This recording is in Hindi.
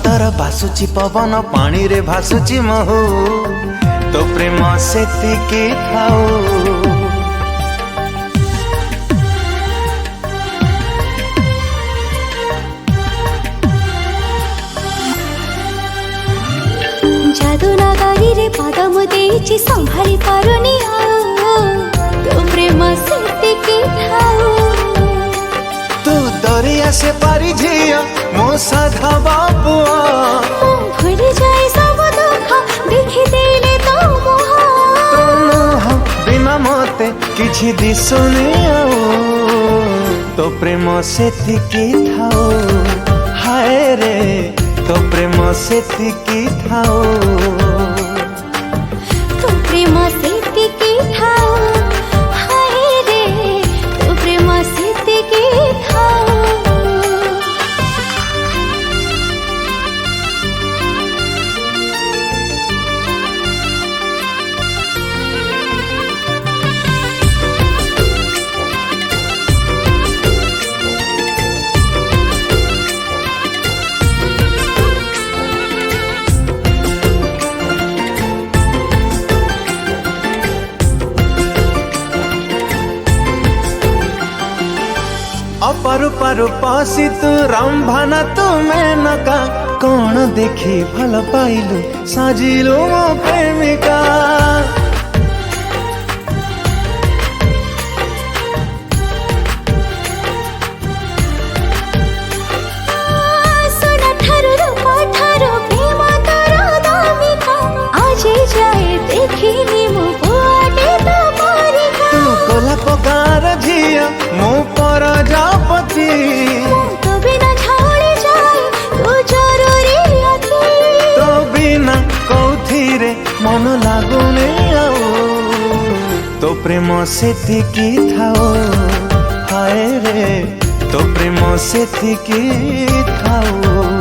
सतर बासुची पवन पानी रे भासुची महू तो प्रेम सेतिकी थाऊ। जादू नगारी रे पाद मु देइछि संभाली पारुनी तो प्रेम सेतिकी थाऊ। तू दरिया से पारी झिया मो साधा बाबुआ भूल जाए सब दुख देखि देले तो मोह बिना मते किछि दिसुनी तो प्रेम सेतिकी थाऊ। हाय रे तो प्रेम सेतिकी थाऊ। तो प्रेम सेतिकी थाऊ। हाय रे तो प्रेम सेतिकी थाऊ। अपारु पारु पासी तू रंभाना तू मेनका कौन देखी भल पाइलु साजिलु मो प्रेमिका। सोना ठारू रूपा ठारू प्रेम तोरा दामिका आज जाए देखिनी मो बुआटे तो परिका। तू गोलाप गार झिया मो पर जापति तो बिना छाड़ी जाए तू जरूरी अति। तो बिना कौथी रे मन लागुने तो प्रेम सेतिकी थाऊ। हाय रे तो प्रेम सेतिकी थाऊ।